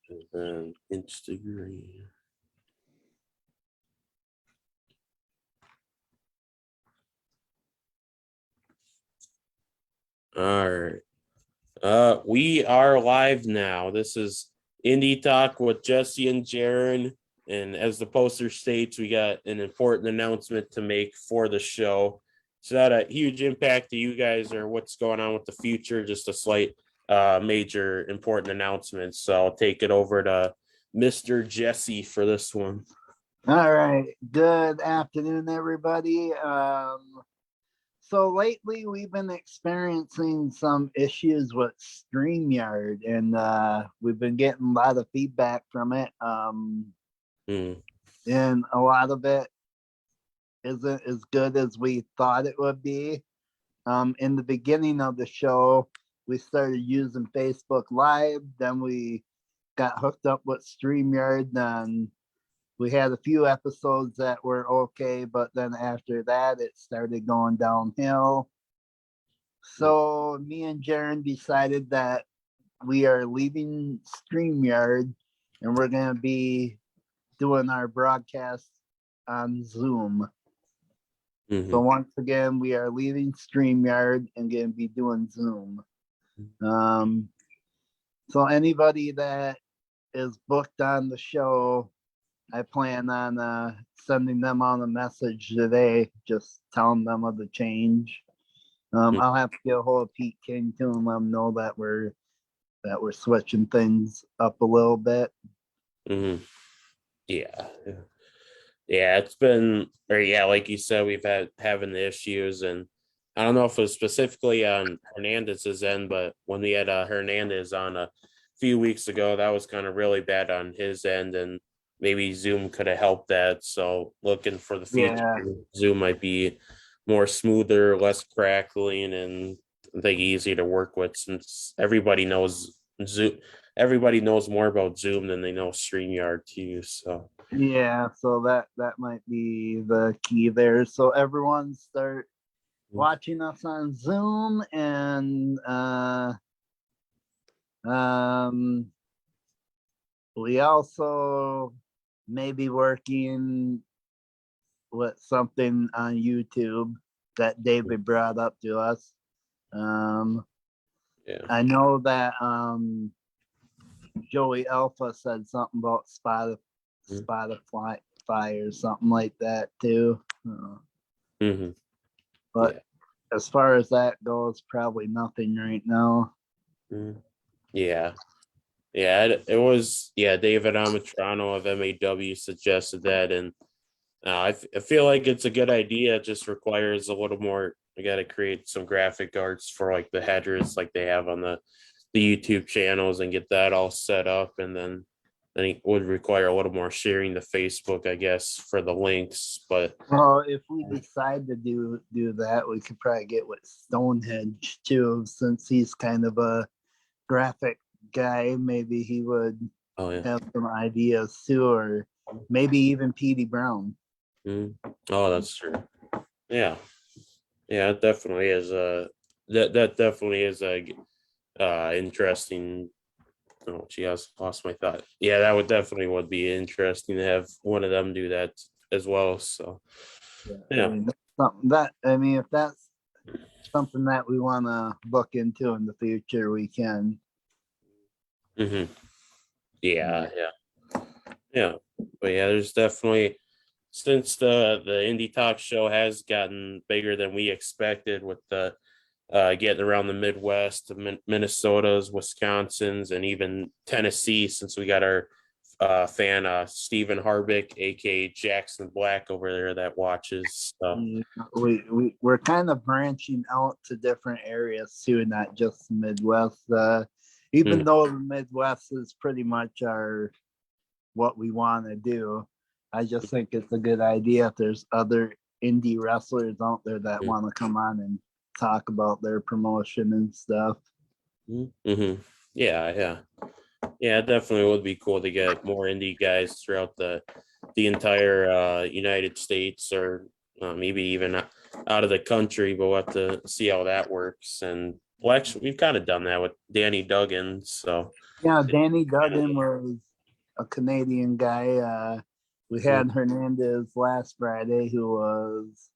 And then Instagram. All right. We are live now. This is Indie Talk with Jesse and Jeryn. And as the poster states, we got an important announcement to make for the show. It's not a huge impact to you guys or what's going on with the future, just a slight major important announcement. So I'll take it over to Mr. Jesse for this one. All right. Good afternoon, everybody. So lately we've been experiencing some issues with StreamYard, and we've been getting a lot of feedback from it. And a lot of it isn't as good as we thought it would be. In the beginning of the show, we started using Facebook Live, then we got hooked up with StreamYard, then we had a few episodes that were okay, but then after that, it started going downhill. So me and Jeryn decided that we are leaving StreamYard and we're going to be doing our broadcast on Zoom. So once again, we are leaving StreamYard and going to be doing Zoom. So anybody that is booked on the show, I plan on sending them on a message today, just telling them of the change. I'll have to get a hold of Pete King too and let them know that we're switching things up a little bit. Yeah, it's been, like you said, we've had having the issues, and I don't know if it was specifically on Hernandez's end, but when we had Hernandez on a few weeks ago, that was kind of really bad on his end, and maybe Zoom could have helped that. So looking for the future, Zoom might be more smoother, less crackling, and I think easy to work with, since everybody knows Zoom. Everybody knows more about Zoom than they know StreamYard too. So yeah, so that might be the key there. So everyone start watching us on Zoom, and we also may be working with something on YouTube that David brought up to us. I know that Joey Alpha said something about Spotify or something like that too. But as far as that goes, probably nothing right now. It was David Amatrano of MAW suggested that, and I feel like it's a good idea. It just requires a little more. We got to create some graphic arts for like the headers like they have on the YouTube channels and get that all set up, and then it would require a little more sharing to Facebook, I guess, for the links. But if we decide to do that, we could probably get with Stonehenge too, since he's kind of a graphic guy. Maybe he would have some ideas too, or maybe even Petey Brown. Oh, that's true. Yeah, it definitely is that definitely is a interesting. Oh, gee, I lost my thought. Yeah, that would be interesting to have one of them do that as well. So if that's something that we want to look into in the future, we can. But there's definitely, since the Indie Talk show has gotten bigger than we expected, with the getting around the Midwest, the Minnesotas, Wisconsins, and even Tennessee, since we got our fan Stephen Harbick, aka Jackson Black, over there that watches. So we're kind of branching out to different areas too, not just the Midwest. Even though the Midwest is pretty much what we want to do, I just think it's a good idea if there's other indie wrestlers out there that want to come on and talk about their promotion and stuff. It definitely would be cool to get more indie guys throughout the entire United States, or maybe even out of the country, but we'll have to see how that works. And Well, actually, we've kind of done that with Danny Duggan. So Yeah, Danny Duggan was a Canadian guy. We had Hernandez last Friday, who was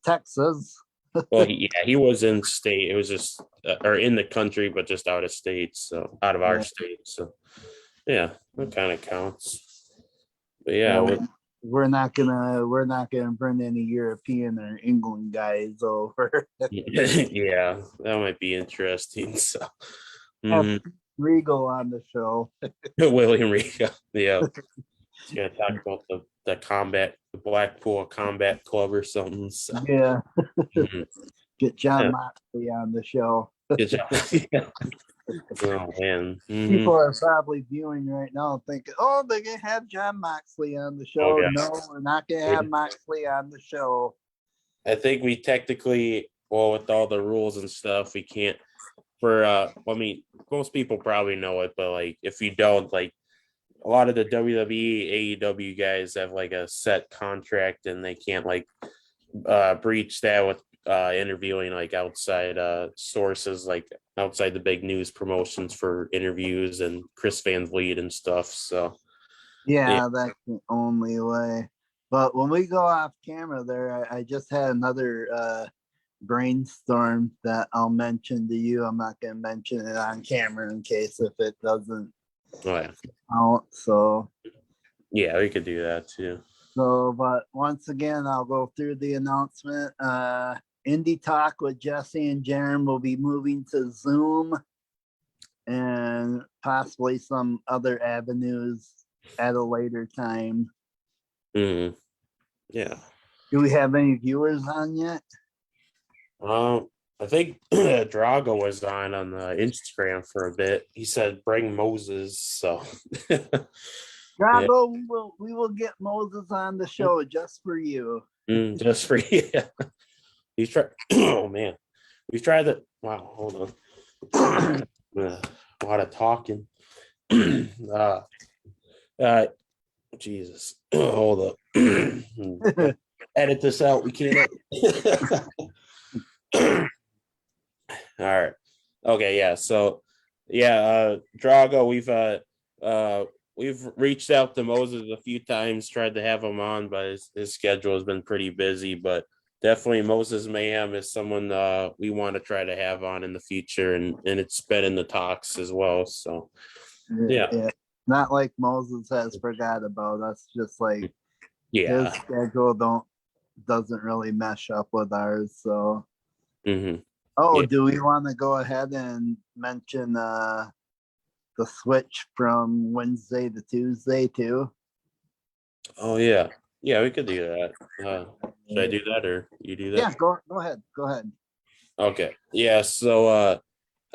Texas. well, he was in state. It was just or in the country, but just out of state. So out of our Yeah, state. So yeah, that kind of counts. But yeah, yeah, we're not gonna bring any European or England guys over. yeah, that might be interesting. So Have mhm. Regal on the show. William Riga. Yeah. He's gonna talk about the Blackpool Combat Club or something. So Yeah, mhm. get John Yeah, Moxley on the show. good job. Yeah. Oh man. People are probably viewing right now thinking, oh, they're going to have John Moxley on the Oh show. yeah. No, we're not going to have Moxley on the show. I think we technically, well, with all the rules and stuff, we can't for I mean, most people probably know it, but like if you don't, like a lot of the WWE, AEW guys have like a set contract and they can't like breach that with interviewing like outside sources, like outside the big news promotions for interviews and Chris Van Vliet and stuff. So yeah. Yeah, that's the only way. But when we go off camera there, I just had another brainstorm that I'll mention to you. I'm not going to mention it on camera in case if it doesn't Oh, yeah. out. Yeah, we could do that too. But once again, I'll go through the announcement. Indie Talk with Jesse and Jeryn will be moving to Zoom and possibly some other avenues at a later time. Mm-hmm. Yeah. Do we have any viewers on yet? I think Drago was on the Instagram for a bit. He said bring Moses. So yeah. Drago, we will get Moses on the show just for you. Just for you. He's tried. Oh man, we've tried that. Wow, hold on. A lot of talking. Jesus, hold up. Edit this out. We can't. All right. Okay. Yeah. So, yeah. Drago, we've reached out to Moses a few times, tried to have him on, but his schedule has been pretty busy. But definitely, Moses Mayhem is someone we want to try to have on in the future, and it's been in the talks as well. So, yeah. Not like Moses has forgot about us, just like Yeah. his schedule doesn't really mesh up with ours. So Mm-hmm. yeah. Do we want to go ahead and mention the switch from Wednesday to Tuesday too? Oh yeah. Yeah, we could do that. Should I do that or you do that? Yeah, go ahead. Go ahead. Okay. Yeah, so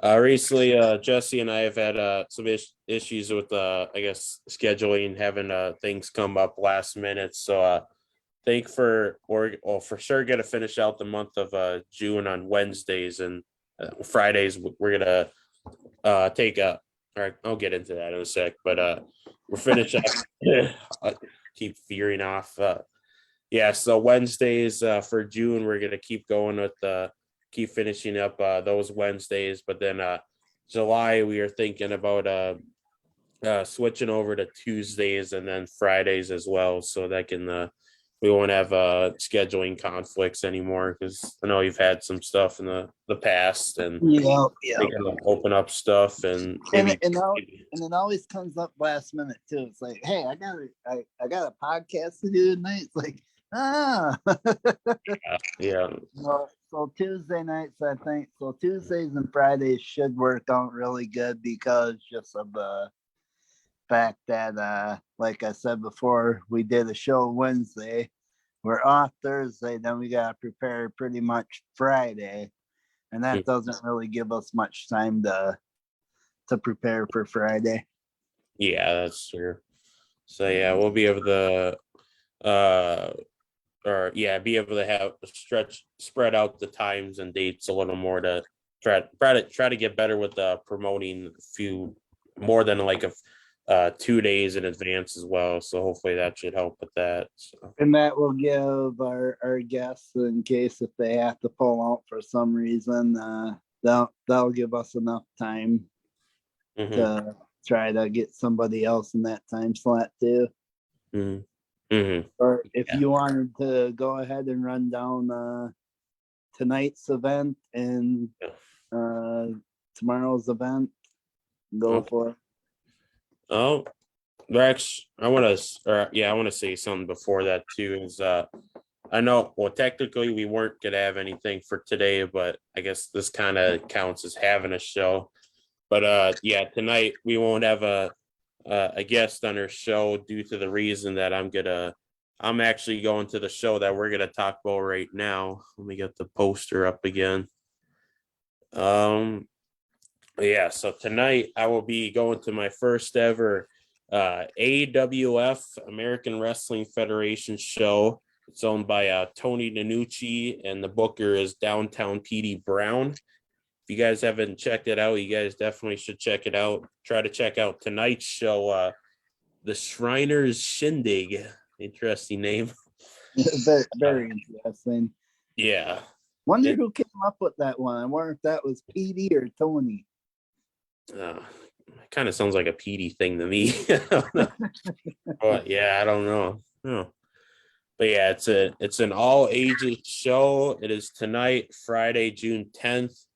recently Jesse and I have had some issues with I guess scheduling, having things come up last minute. So think for sure gonna finish out the month of June on Wednesdays, and Fridays we're gonna take a all right, I'll get into that in a sec, but we're finished up. I keep veering off. Yeah, so Wednesdays for June we're gonna keep going with keep finishing up those Wednesdays, but then July we are thinking about switching over to Tuesdays and then Fridays as well, so that can we won't have scheduling conflicts anymore, because I know you've had some stuff in the past, and Yeah. they can open up stuff and maybe And it always comes up last minute too. It's like, hey, I got a podcast to do tonight. It's like, yeah. So Tuesday nights, I think. So Tuesdays and Fridays should work out really good because just of the fact that, like I said before, we did a show Wednesday. We're off Thursday, then we got to prepare pretty much Friday. And that doesn't really give us much time to prepare for Friday. Yeah, that's true. So yeah, we'll be able to be able to have spread out the times and dates a little more to try to get better with promoting a few more than like 2 days in advance as well. So hopefully that should help with that. So. And that will give our guests, in case if they have to pull out for some reason, that'll give us enough time Mm-hmm. to try to get somebody else in that time slot too. Mm-hmm. Mm-hmm. Or if Yeah. you wanted to go ahead and run down tonight's event and tomorrow's event, go for it. Oh, Rex, I want to say something before that too. Is I know, well, technically we weren't gonna have anything for today, but I guess this kind of counts as having a show. But yeah, tonight we won't have a guest on our show due to the reason that I'm actually going to the show that we're gonna talk about right now. Let me get the poster up again. Yeah, so tonight I will be going to my first ever AWF American Wrestling Federation show. It's owned by Tony DiNucci, and the booker is Downtown PD Brown. If you guys haven't checked it out, you guys definitely should check it out. Try to check out tonight's show, the Shriners Shindig. Interesting name. Very, very interesting. Yeah. Wonder who came up with that one. I wonder if that was Petey or Tony. Kind of sounds like a PD thing to me. But yeah, I don't know. No. But yeah, it's an all ages show. It is tonight, Friday, June 10th.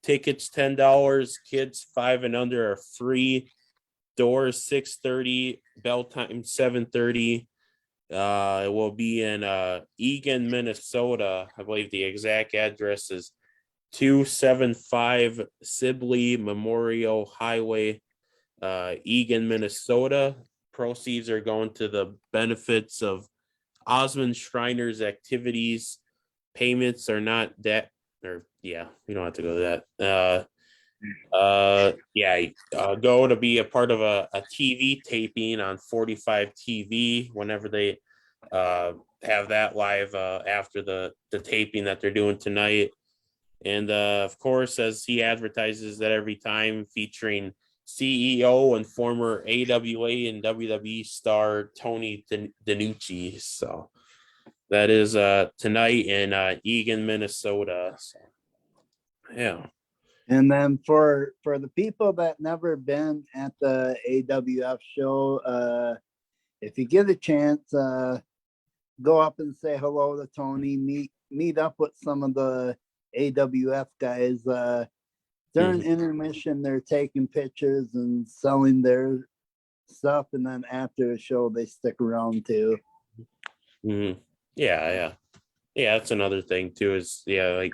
Tickets $10. Kids 5 and under are free. Doors 6:30. Bell time 7:30. It will be in Eagan, Minnesota. I believe the exact address is 275 Sibley Memorial Highway, Eagan, Minnesota. Proceeds are going to the benefits of Osmond Shriner's activities. Payments are not that, or yeah, we don't have to go to that. Go to be a part of a TV taping on 45 TV whenever they have that live after the taping that they're doing tonight. And of course, as he advertises that every time, featuring CEO and former AWA and WWE star Tony DiNucci. So that is tonight in Eagan, Minnesota. So, yeah. And then for the people that never been at the AWF show, if you get a chance, go up and say hello to Tony. Meet up with some of the AWF guys. During intermission, they're taking pictures and selling their stuff, and then after the show, they stick around too. Mm-hmm. Yeah. That's another thing too. Is like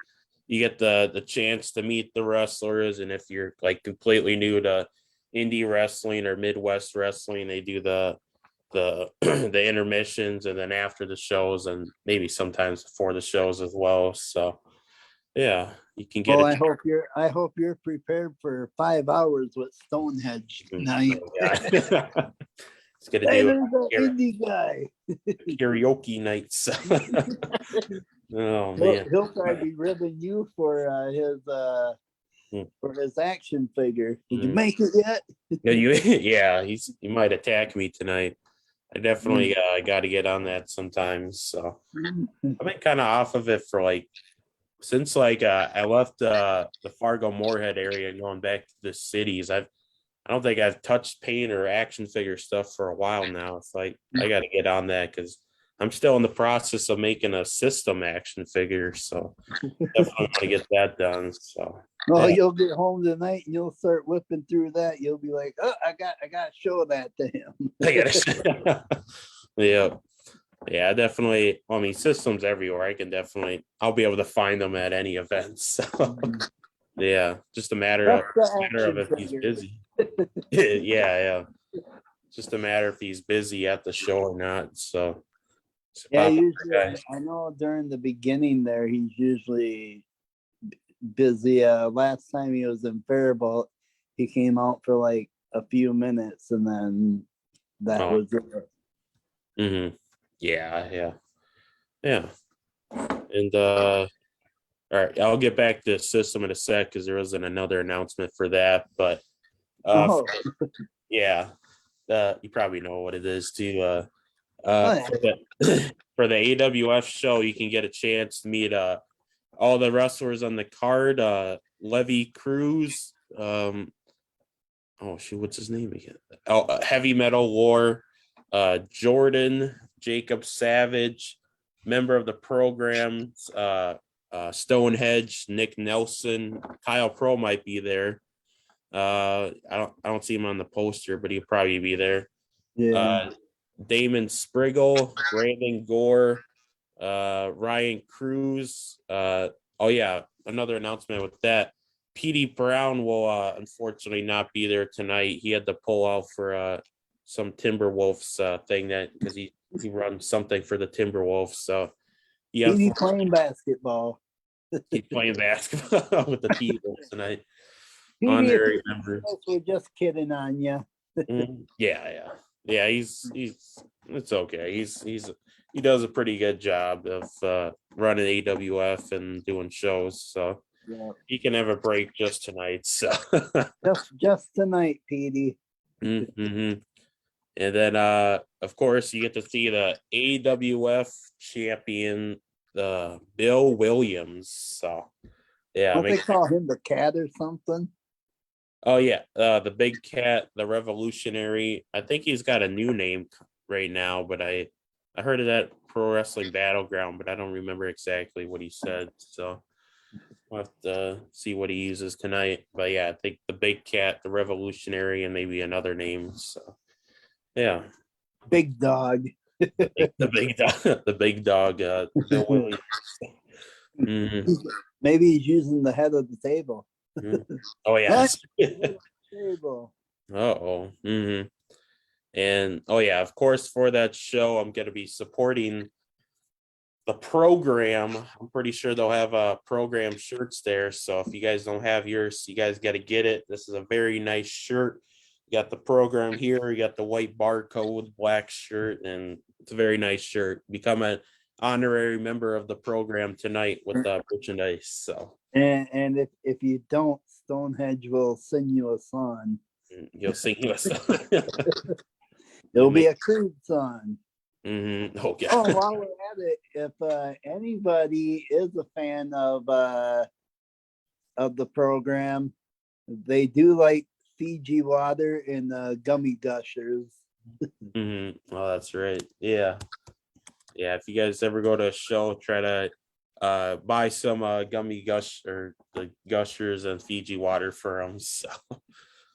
you get the chance to meet the wrestlers, and if you're like completely new to indie wrestling or Midwest wrestling, they do the the intermissions, and then after the shows, and maybe sometimes before the shows as well. So yeah, you can get. Well, I hope you're prepared for 5 hours with Stonehenge night. It's gonna do indie guy karaoke nights. Oh man, he'll probably be ribbing you for his action figure. Did you make it yet? Yeah, he might attack me tonight. I definitely got to get on that sometimes. So I've been kind of off of it for since I left the Fargo Moorhead area and going back to the cities. I don't think I've touched paint or action figure stuff for a while now. It's like I got to get on that because I'm still in the process of making a system action figure. So definitely want to get that done. So You'll get home tonight and you'll start whipping through that. You'll be like, oh, I got to show that to him. Yeah, definitely. I mean, systems everywhere. I'll be able to find them at any event. So yeah, just a matter of if he's busy. Yeah. Just a matter if he's busy at the show or not. So yeah, usually I know during the beginning there he's usually busy. Last time he was in Faribault, he came out for like a few minutes and then that was it. Mm-hmm. Yeah. And all right, I'll get back to the system in a sec because there wasn't another announcement for that. But yeah, you probably know what it is too. For the AWF show, you can get a chance to meet all the wrestlers on the card. Levy Cruz. Oh shoot, what's his name again? Oh, Heavy Metal War. Jordan Jacob Savage, member of the program. Stonehenge, Nick Nelson, Kyle Pro might be there. I don't see him on the poster, but he'll probably be there. Yeah. Damon Spriggle, Brandon Gore, Ryan Cruz. Oh yeah, another announcement with that. PD Brown will unfortunately not be there tonight. He had to pull out for some Timberwolves thing that because he runs something for the Timberwolves. So He's playing basketball. he's playing basketball with the T-Wolves tonight. PD, Honorary member. we're just kidding on you. Yeah. He's it's okay. He does a pretty good job of running AWF and doing shows. So Yeah. he can have a break just tonight. So just tonight, PD. Mm-hmm. And then of course you get to see the AWF champion, the Bill Williams. So yeah, Don't they call him the cat or something? Oh yeah, the Big Cat, the Revolutionary. I think he's got a new name right now, but I heard of that Pro Wrestling Battleground, but I don't remember exactly what he said. So we'll have to see what he uses tonight. But yeah, I think the Big Cat, the Revolutionary, and maybe another name. So yeah, Big Dog. the big dog, the big dog. Bill Williams. Mm-hmm. Maybe he's using the head of the table. Mm-hmm. Oh yes. Table. Uh-oh. Mm-hmm. And oh yeah, of course, for that show, I'm gonna be supporting the program. I'm pretty sure they'll have program shirts there. So if you guys don't have yours, you guys got to get it. This is a very nice shirt. You got the program here. You got the white barcode, black shirt, and it's a very nice shirt. Become an honorary member of the program tonight with the merchandise. So and if you don't, Stonehenge will sing you a song. You'll sing us. It'll be a crude song. Mm-hmm. Okay. Oh, while we're at it, if anybody is a fan of the program, they do like Fiji water and gummy gushers. Mm-hmm. Oh, that's right. Yeah. If you guys ever go to a show, try to buy some gummy gush or the gushers and Fiji water for them. So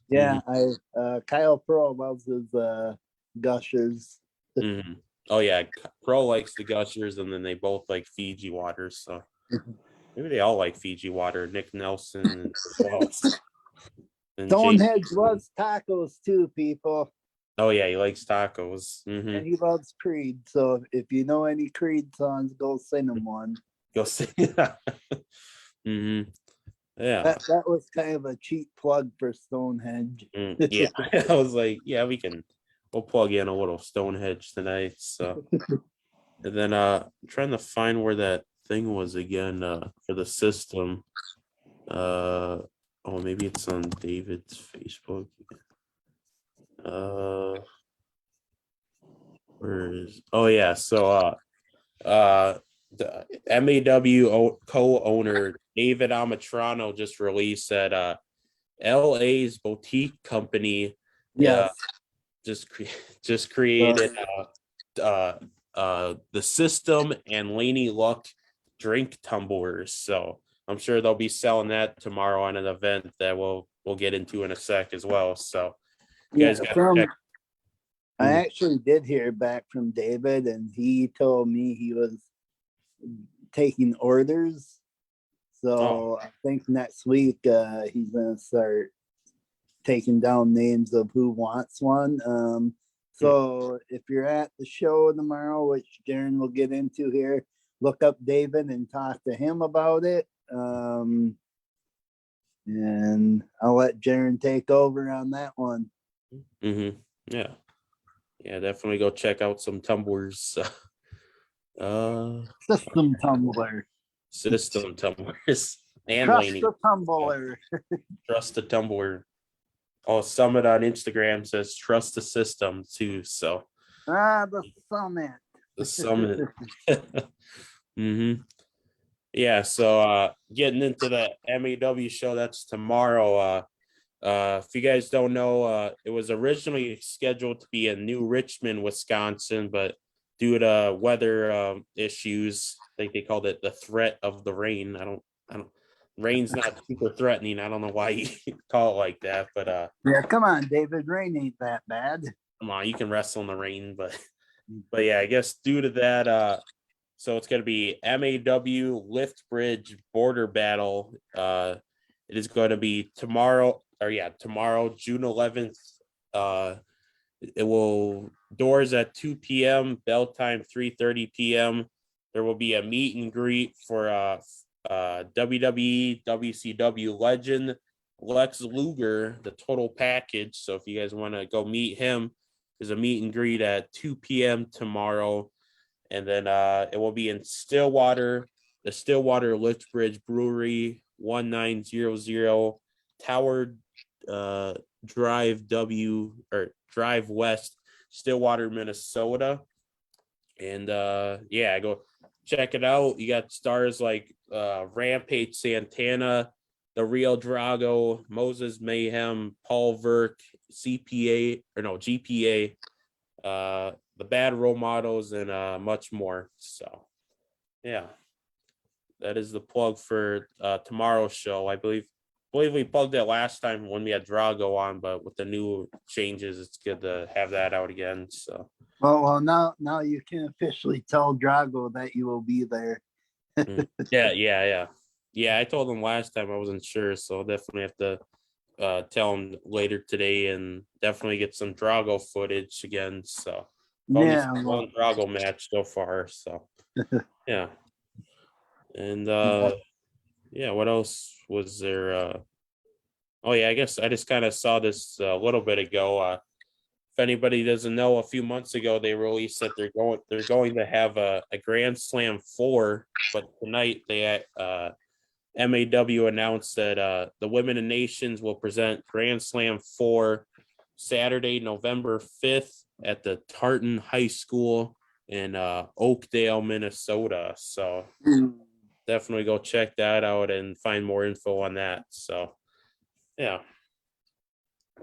yeah, Kyle Pro loves his gushers. Mm-hmm. Oh yeah, Pro likes the gushers, and then they both like Fiji water. So maybe they all like Fiji water. Nick Nelson and Stonehenge loves tacos too, people. Oh yeah, he likes tacos. Mm-hmm. And he loves Creed. So if you know any Creed songs, go sing him one. Go sing. Mm-hmm. Yeah. That was kind of a cheap plug for Stonehenge. Yeah. I was like, yeah, we'll plug in a little Stonehenge tonight. So and then I'm trying to find where that thing was again for the system. Oh, maybe it's on David's Facebook. Where is oh yeah, so the MAW co-owner David Amatrano just released that LA's boutique company just created the system and Laney Luck drink tumblers. So I'm sure they'll be selling that tomorrow on an event that we'll get into in a sec as well. So you guys got to check. I actually did hear back from David, and he told me he was taking orders. So I think next week he's gonna start taking down names of who wants one. So if you're at the show tomorrow, which Jeryn will get into here, look up David and talk to him about it. And I'll let Jeryn take over on that one. Mm-hmm. Yeah, definitely go check out some tumblers. System tumbler. System tumblers. And Trust Laney. the tumbler. Trust the tumbler. Oh, Summit on Instagram says trust the system too. So the summit. the Summit. Mm-hmm. Yeah, so getting into the MAW show, that's tomorrow. If you guys don't know, it was originally scheduled to be in New Richmond, Wisconsin, but due to weather issues, I think they called it the threat of the rain. I don't, rain's not super threatening. I don't know why you call it like that, but Yeah, come on, David. Rain ain't that bad. come on, you can wrestle in the rain, but yeah, I guess due to that, so it's going to be MAW Lift Bridge Border Battle. It is going to be tomorrow, tomorrow, June 11th. Uh, it will doors at 2 p.m. Bell time 3:30 p.m. There will be a meet and greet for WWE WCW legend Lex Luger, the total package. So if you guys want to go meet him, there's a meet and greet at 2 p.m. tomorrow. And then it will be in Stillwater, the Stillwater Liftbridge Brewery, 1900 Tower Drive West, Stillwater, Minnesota. And yeah, go check it out. You got stars like Rampage Santana, the Real Drago, Moses Mayhem, Paul Verk, GPA, the Bad Role Models, and much more. So yeah, that is the plug for tomorrow's show. I believe we plugged it last time when we had Drago on, but with the new changes, it's good to have that out again. So Well, now you can officially tell Drago that you will be there. yeah. I told him last time I wasn't sure, so I'll definitely have to tell him later today and definitely get some Drago footage again. So only Yeah, well, one Drago match so far. So yeah. And yeah, what else was there? Oh yeah, I guess I just kind of saw this a little bit ago. If anybody doesn't know, a few months ago they released that they're going to have a Grand Slam 4, but tonight they MAW announced that the Women in Nations will present Grand Slam 4 Saturday, November 5th at the Tartan High School in Oakdale, Minnesota. So definitely go check that out and find more info on that. So yeah.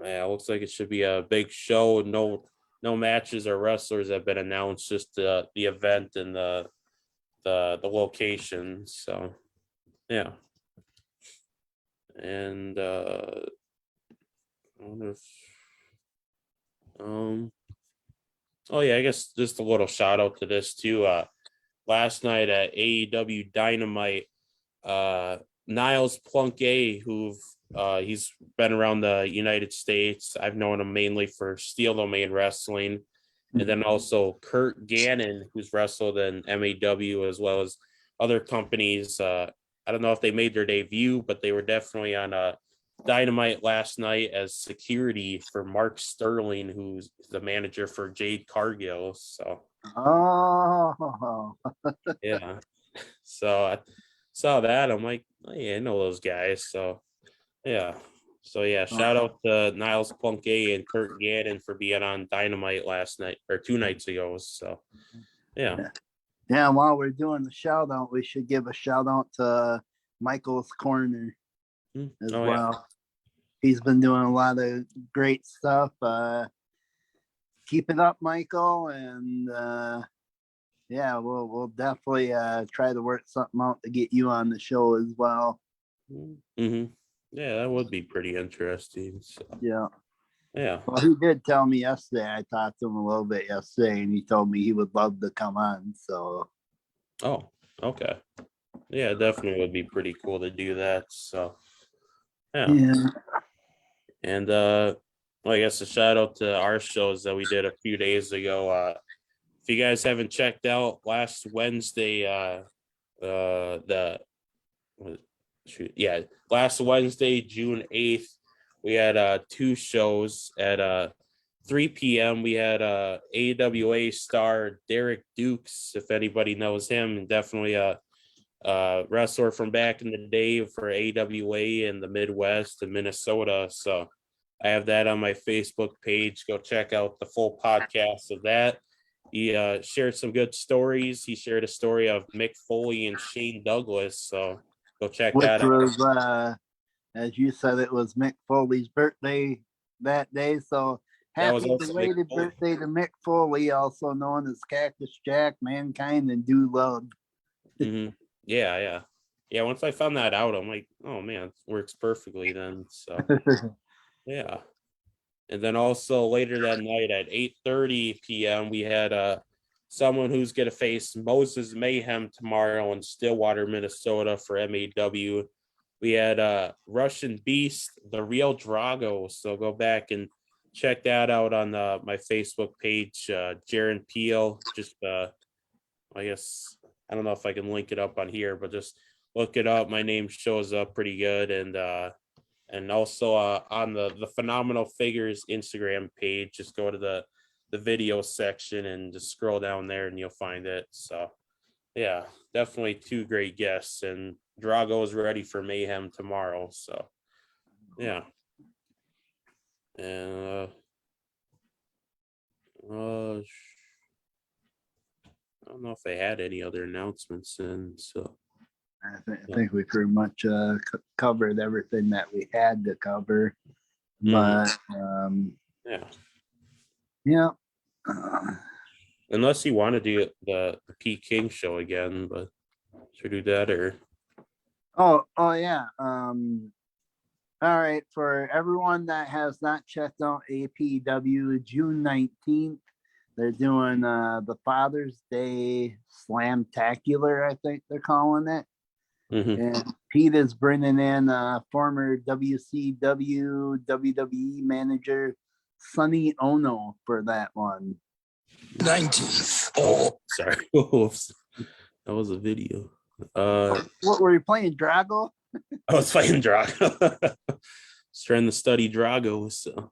Yeah, looks like it should be a big show. No matches or wrestlers have been announced, just the event and the location. So yeah. And I wonder if oh yeah, I guess just a little shout out to this too. Last night at AEW Dynamite, Niles Plunkett, who he's been around the United States. I've known him mainly for Steel Domain Wrestling, and then also Kurt Gannon, who's wrestled in MAW as well as other companies. I don't know if they made their debut, but they were definitely on Dynamite last night as security for Mark Sterling, who's the manager for Jade Cargill. So oh, yeah, so I saw that. I'm like, oh, yeah, I know those guys. Yeah. So yeah, shout out to Niles Plunkett and Kurt Gannon for being on Dynamite last night or 2 nights ago. So yeah. yeah. While we're doing the shout out, we should give a shout out to Michael's Corner as Oh yeah. well. He's been doing a lot of great stuff. Keep it up, Michael, and yeah, we'll definitely try to work something out to get you on the show as well. Mm-hmm. Yeah, that would be pretty interesting. So, Yeah. yeah. Well, he did tell me yesterday. I talked to him a little bit yesterday, and he told me he would love to come on. So, Oh, okay. Yeah, definitely would be pretty cool to do that. So yeah. yeah. And well, I guess a shout out to our shows that we did a few days ago. If you guys haven't checked out last Wednesday, the last Wednesday, June 8th, we had two shows at 3 p.m. We had AWA star Derek Dukes, if anybody knows him, definitely a wrestler from back in the day for AWA in the Midwest and Minnesota. So I have that on my Facebook page. Go check out the full podcast of that. he shared some good stories. He shared a story of Mick Foley and Shane Douglas. So go check Which that out. was, as you said, it was Mick Foley's birthday that day. So That was happy also Mick belated Foley. birthday to Mick Foley, also known as Cactus Jack, Mankind, and Do Love. Yeah. Once I found that out, I'm like, oh man, it works perfectly then. So yeah. And then also later that night at 8:30 p.m., we had someone who's going to face Moses Mayhem tomorrow in Stillwater, Minnesota for MAW. We had Russian Beast, the real Drago. So go back and check that out on my Facebook page, Jeryn Peel. Just I guess I don't know if I can link it up on here, but just look it up. My name shows up pretty good, and also on the Phenomenal Figures Instagram page, just go to the video section and just scroll down there, and you'll find it. So yeah, definitely two great guests, and Drago is ready for Mayhem tomorrow. So yeah, and I don't know if they had any other announcements, and so I think we pretty much covered everything that we had to cover. But yeah. Yeah. Unless you want to do the P King show again, but should we do that or? Oh yeah. All right, for everyone that has not checked out APW, June 19th, they're doing the Father's Day Slamtacular, I think they're calling it. And Pete is bringing in former WCW WWE manager Sonny Ono for that one. 19th. Oh, sorry. Oops. That was a video. What were you playing, Drago? I was playing Drago. I was trying to study Drago. So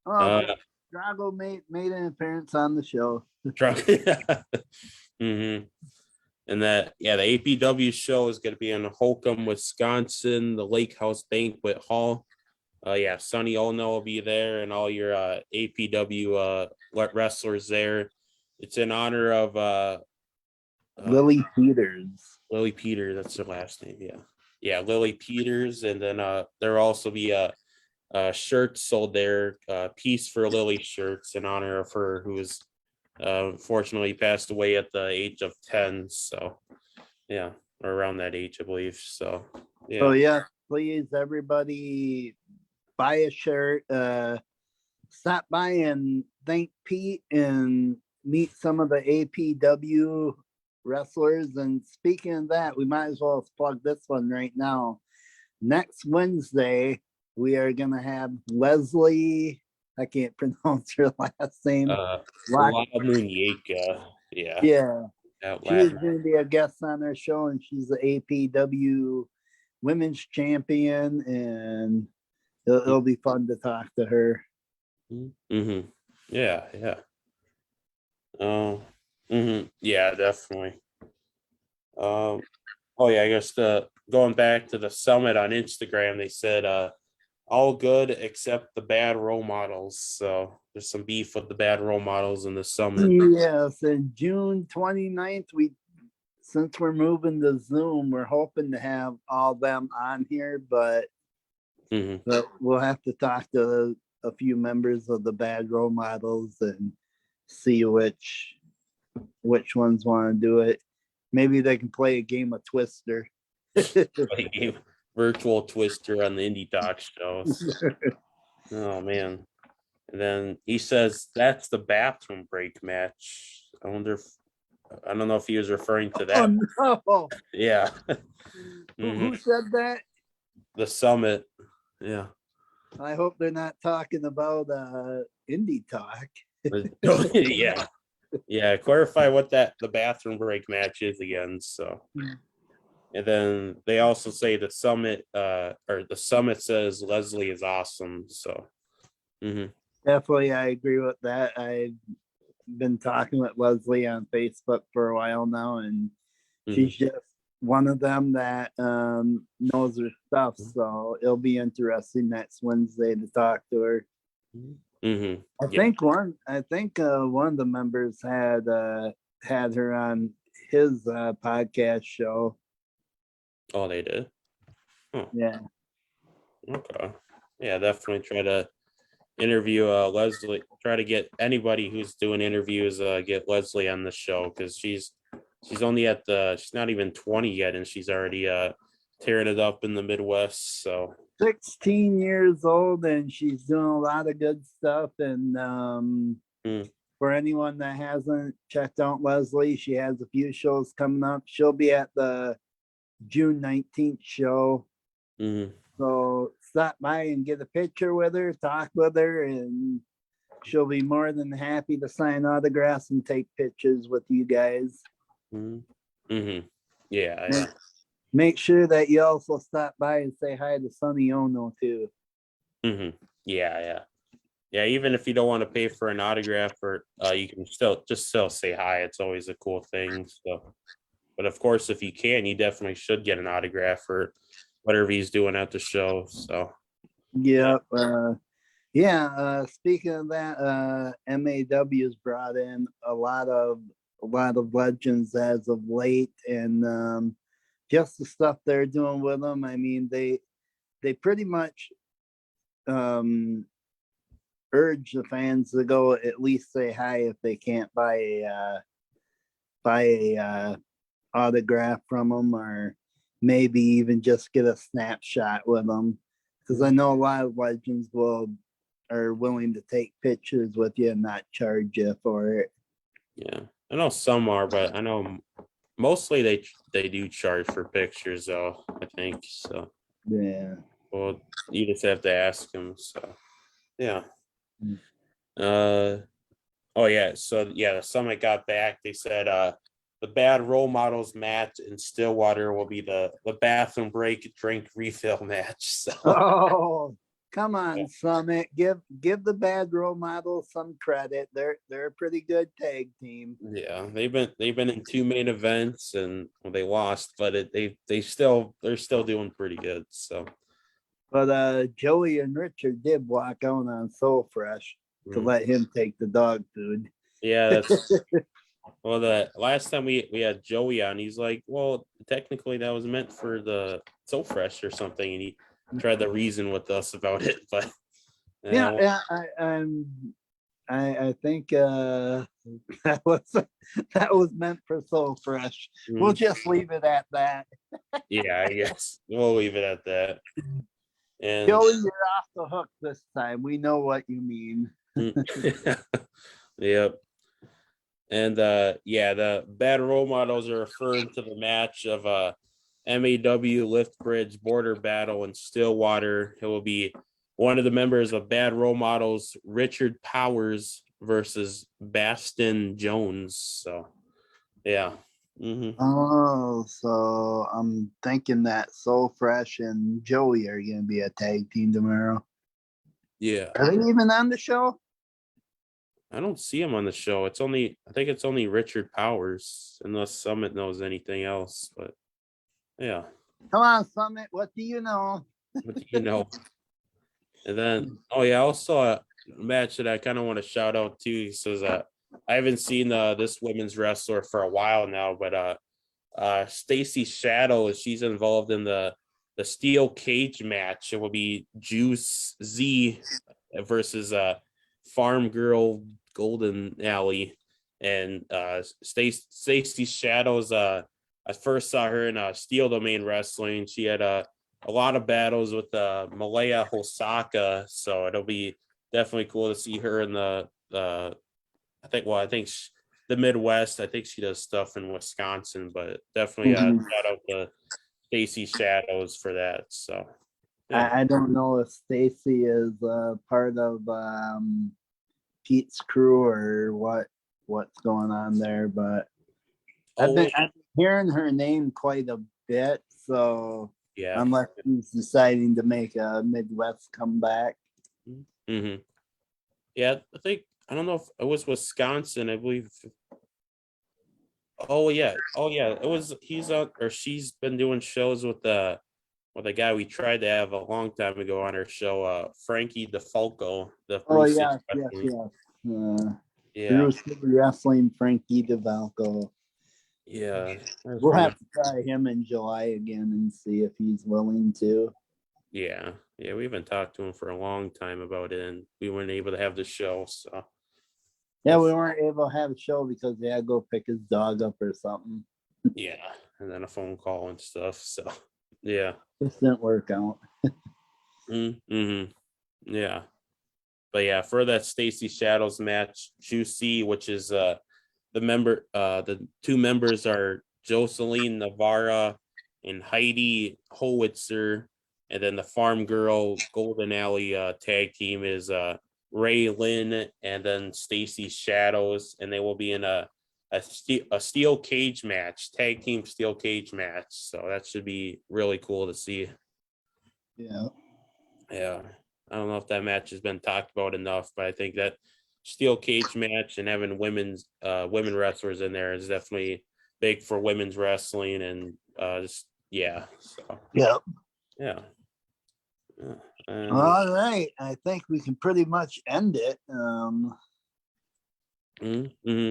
Drago made an appearance on the show. Drago. And that, yeah, the APW show is going to be in Holcomb, Wisconsin, the Lake House Banquet Hall. Yeah, Sonny Ono will be there, and all your APW wrestlers there. It's in honor of Lily Peters. Lily Peters, that's her last name. Yeah, Lily Peters, and then there'll also be a shirt sold there, Peace for Lily shirts in honor of her, who was unfortunately passed away at the age of 10. So yeah, or around that age, I believe. So yeah. So yeah, please everybody buy a shirt. Stop by and thank Pete and meet some of the APW wrestlers. And speaking of that, we might as well plug this one right now. Next Wednesday, we are gonna have Leslie. I can't pronounce her last name. Muñeca. Yeah. She's going to be a guest on our show, and she's the APW Women's Champion, and it'll be fun to talk to her. Yeah. Yeah, definitely. Oh yeah, I guess going back to the summit on Instagram, they said all good except the bad role models. So there's some beef with the bad role models in the summit. Yes, and June 29th, since we're moving to Zoom, we're hoping to have all them on here, but we'll have to talk to a few members of the bad role models and see which ones want to do it. Maybe they can play a game of Twister. Virtual Twister on the Indie Talk shows. Oh man. And then he says that's the bathroom break match. I don't know if he was referring to that. Oh no. Yeah. Who said that? The summit. Yeah. I hope they're not talking about Indie Talk. Yeah. Clarify what the bathroom break match is again. So and then they also say the summit says Leslie is awesome. So definitely I agree with that. I've been talking with Leslie on Facebook for a while now, and she's just one of them that knows her stuff. So it'll be interesting next Wednesday to talk to her. Mm-hmm. I Yeah. think one of the members had her on his podcast show. Oh, they did. Oh, Yeah. okay. Yeah, definitely try to interview Leslie. Try to get anybody who's doing interviews get Leslie on the show, because she's only at the she's not even 20 yet, and she's already tearing it up in the Midwest. So 16 years old, and she's doing a lot of good stuff. And mm, for anyone that hasn't checked out Leslie, she has a few shows coming up. She'll be at the June 19th show. mm, So stop by and get a picture with her, talk with her, and she'll be more than happy to sign autographs and take pictures with you guys. mm, mm-hmm. Yeah, Make, yeah. make sure that you also stop by and say hi to Sonny Ono too. Mm-hmm. Yeah, yeah. Yeah, even if you don't want to pay for an autograph, or you can still say hi. It's always a cool thing. So, but of course, if you can, you definitely should get an autograph for whatever he's doing at the show. So yeah. Yep. Speaking of that, MAW's brought in a lot of legends as of late, and just the stuff they're doing with them. I mean, they pretty much urge the fans to go at least say hi if they can't buy a autograph from them, or maybe even just get a snapshot with them. Because I know a lot of legends are willing to take pictures with you and not charge you for it. Yeah, I know some are, but I know mostly they do charge for pictures, though. I think so. Yeah. Well, you just have to ask them. So yeah. Uh oh yeah. So yeah, the summit got back. They said the bad role models match in Stillwater will be the bathroom break drink refill match. So Oh, come yeah, on, Summit. Give the bad role model some credit. They're a pretty good tag team. yeah, they've been in two main events, and well, they lost, but they're still doing pretty good. So But Joey and Richard did walk out on Soul Fresh to mm. let him take the dog food. Yeah, that's well, the last time we had Joey on, he's like, well, technically that was meant for the So Fresh or something, and he tried to reason with us about it, but Yeah, well, yeah. I think that was that was meant for Soul Fresh. We'll mm, just leave it at that. yeah, I guess we'll leave it at that. And Joey, you're off the hook this time. We know what you mean. mm, yep. And yeah, the bad role models are referring to the match of MAW Lift Bridge Border Battle in Stillwater. It will be one of the members of Bad Role Models, Richard Powers versus Baston Jones. So yeah. Mm-hmm. Oh, so I'm thinking that Soul Fresh and Joey are going to be a tag team tomorrow. Yeah. Are they even on the show? I don't see him on the show. I think it's only Richard Powers, unless Summit knows anything else. But yeah. Come on, Summit. What do you know? What do you know? And then, oh yeah, I also saw a match that I kind of want to shout out to. He says I haven't seen this women's wrestler for a while now, but Stacy Shadow, she's involved in the steel cage match. It will be Juice Z versus Farm Girl Golden Alley, and Stacy Shadows. I first saw her in Steel Domain Wrestling. She had a lot of battles with Malaya Hosaka, so it'll be definitely cool to see her in the I think the Midwest. I think she does stuff in Wisconsin, but definitely Mhm. shout out to Stacy Shadows for that. So yeah. I don't know if Stacy is part of Pete's crew or what's going on there, but Oh I've been hearing her name quite a bit. So yeah. unless he's deciding to make a Midwest comeback. Mm-hmm. Yeah, I don't know if it was Wisconsin, I believe. Oh yeah. Oh yeah. It was he's out or she's been doing shows with well, the guy we tried to have a long time ago on our show, Frankie DeFalco, the Oh Bruce yes, City yes, Wrestling. yes. Yeah, Bruce City Wrestling, Frankie DeValco. yeah, that's We'll pretty have much. to try him in July again and see if he's willing to. Yeah, yeah, we haven't talked to him for a long time about it, and we weren't able to have the show. So Yeah, we'll, we weren't able to have a show because he had to go pick his dog up or something. yeah, and then a phone call and stuff. So yeah, This didn't work out. mm-hmm. Yeah, but yeah, for that Stacy Shadows match, Juicy, which is the two members are Jocelyn Navarra and Heidi Howitzer, and then the Farm Girl Golden Alley tag team is Ray Lynn and then Stacy Shadows, and they will be in a steel cage match, tag team steel cage match. So that should be really cool to see. Yeah. Yeah. I don't know if that match has been talked about enough, but I think that steel cage match and having women wrestlers in there is definitely big for women's wrestling and just yeah. So Yep. yeah. Yeah. And All right. I think we can pretty much end it. mm-hmm.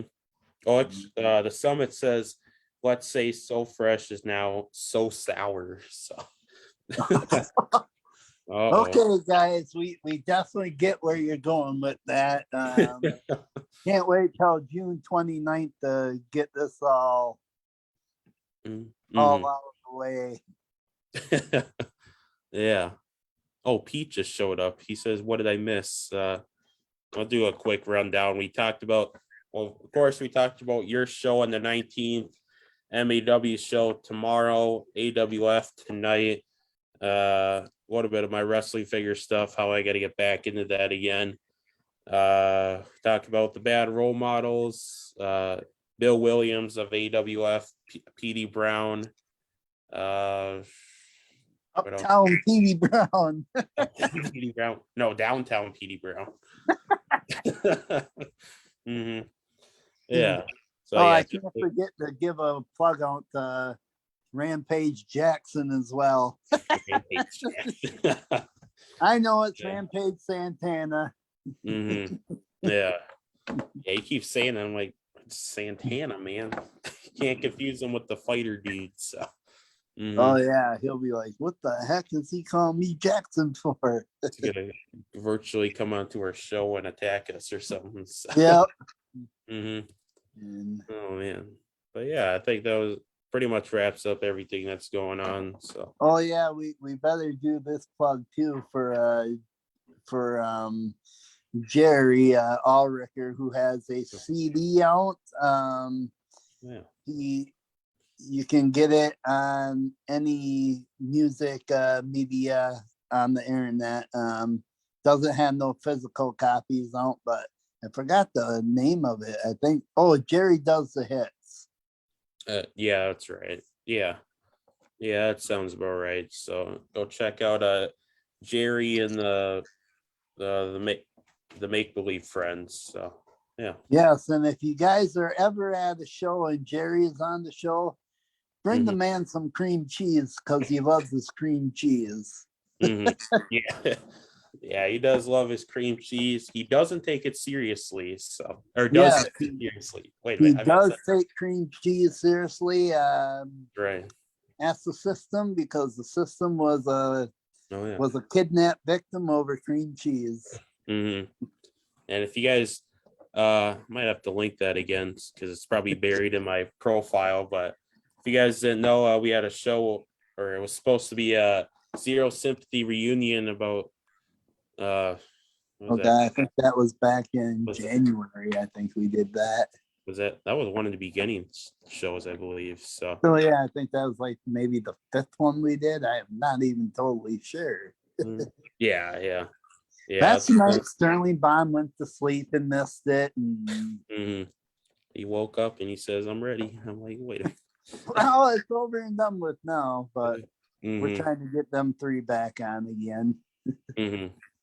Oh, it's the summit says, let's say so fresh is now so sour. So Okay, guys, we definitely get where you're going with that. Can't wait till June 29th to get this all mm-hmm. out of the way. Yeah. Oh, Pete just showed up. He says, what did I miss? I'll do a quick rundown. Well, of course, we talked about your show on the 19th, MAW show tomorrow, AWF tonight. What a bit of my wrestling figure stuff, how I got to get back into that again. Talk about the bad role models, Bill Williams of AWF, PD Brown, Uptown Petey Brown. PD Brown, no, downtown PD Brown. Mm-hmm. Yeah. So Oh, yeah, I can't forget to give a plug out to Rampage Jackson as well. I know it's Yeah. Rampage Santana. Mm-hmm. Yeah. Yeah, you keep saying it. I'm like, Santana, man. You can't confuse him with the fighter dude. So Oh yeah, he'll be like, "What the heck is he calling me Jackson for?" He's gonna virtually come onto our show and attack us or something. So. Yep. Oh man. But yeah, I think that was pretty much wraps up everything that's going on. So Oh yeah, we better do this plug too for Jerry Ulricher, who has a CD out. yeah. You can get it on any music media on the internet. Doesn't have no physical copies out, but I forgot the name of it. I think Jerry Does the Hits. Yeah, that's right. Yeah. Yeah, that sounds about right. So go check out Jerry and the make believe friends. So yeah. Yes, and if you guys are ever at a show and Jerry is on the show, bring the man some cream cheese because he loves his cream cheese. Yeah. Yeah, he does love his cream cheese. He doesn't take it seriously, so take it seriously. Wait a He minute, does take cream cheese seriously. right. Ask the system because the system was a Oh was a kidnapped victim over cream cheese. yeah. And if you guys might have to link that again because it's probably buried in my profile, but if you guys didn't know, we had a show, or it was supposed to be a Zero Sympathy reunion about I think that was back in January. I think we did that. That was one of the beginning shows, I believe. So yeah, I think that was like maybe the 5th one we did. I am not even totally sure. yeah. That's the night Sterling Bond went to sleep and missed it. And he woke up and he says, "I'm ready." I'm like, wait a minute. Well, it's over and done with now, but we're trying to get them 3 back on again.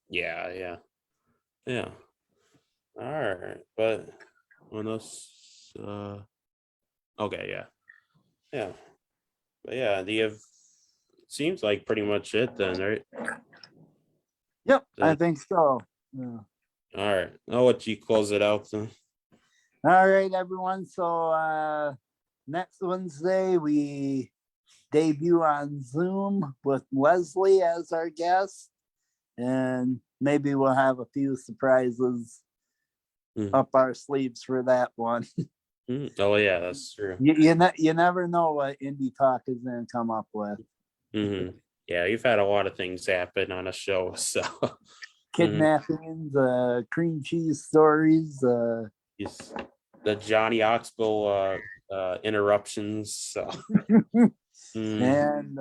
Yeah. All right, but when else? Okay, yeah. But yeah, do you have seems like pretty much it then, right? Yep, I Then, think so. Yeah. all right, I'll let you close it out then. All right, everyone. So next Wednesday we debut on Zoom with Leslie as our guest, and maybe we'll have a few surprises up our sleeves for that one. Oh yeah, that's true. You never know what Indie Talk is going to come up with. Yeah, you've had a lot of things happen on a show, so Kidnappings, cream cheese stories. yes, the Johnny Oxbow interruptions. So And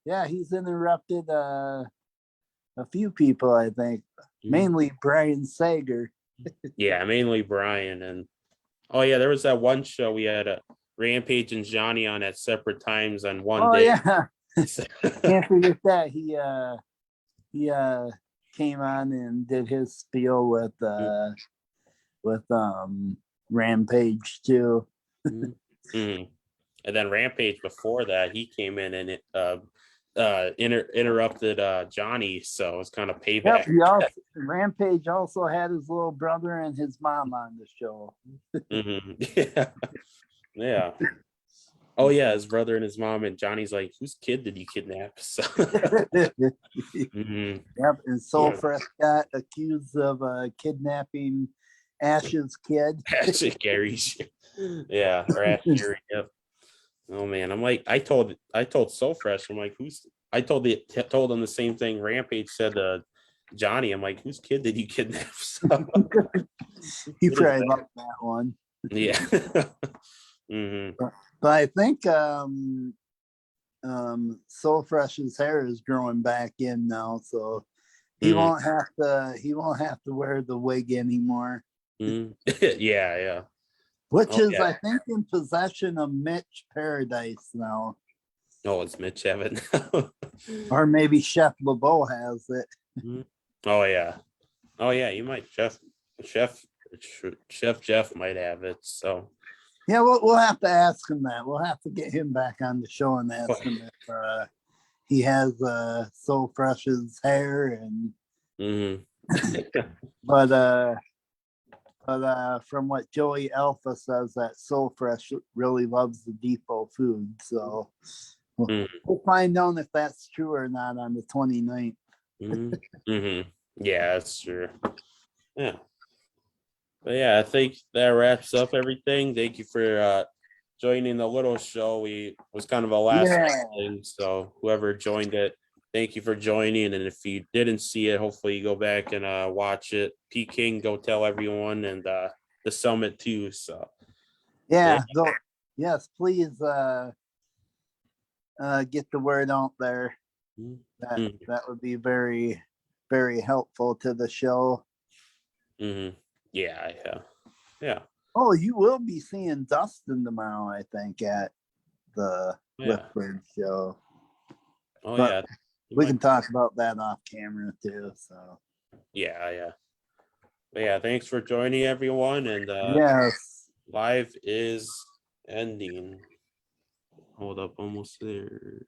yeah, he's interrupted a few people, I think, mainly Brian Sager. yeah, mainly Brian. And oh yeah, there was that one show we had a Rampage and Johnny on at separate times on one day. Yeah, can't forget that he came on and did his spiel with Rampage too. And then Rampage before that, he came in and interrupted Johnny, so it's kind of payback. Yep, Rampage also had his little brother and his mom on the show. Yeah. Oh yeah, his brother and his mom, and Johnny's like, "Whose kid did you kidnap?" So, Yep, and Soul Fresh got accused of kidnapping Ash's kid. Actually, Gary's, yeah, or Asher, yep. Oh man, I'm like, I told So Fresh, I'm like, I told him the same thing. Rampage said to Johnny, I'm like, whose kid did you kidnap? So, He probably loved that one. Yeah. But I think Soul Fresh's hair is growing back in now, so he won't have to wear the wig anymore. Yeah. Which is, I think, in possession of Mitch Paradise now. Oh, it's Mitch Evan. Or maybe Chef LeBeau has it. Oh yeah, you might. Chef Jeff might have it. So yeah, we'll have to ask him that. We'll have to get him back on the show and ask him if he has Soul Fresh's hair and but from what Joey Alpha says, that Soul Fresh really loves the depot food. So we'll find out if that's true or not on the 29th. Yeah, that's true. Yeah. But yeah, I think that wraps up everything. Thank you for joining the little show. We was kind of a last thing, so whoever joined it, thank you for joining. And if you didn't see it, hopefully you go back and watch it. P King, go tell everyone, and the summit too. So yeah. Yes, please get the word out there. That would be very, very helpful to the show. Yeah. Oh, you will be seeing Dustin tomorrow, I think, at the Liftbird show. Oh, but yeah. We can talk about that off camera too. So yeah. But yeah, thanks for joining everyone. And yes, live is ending. Hold up, almost there.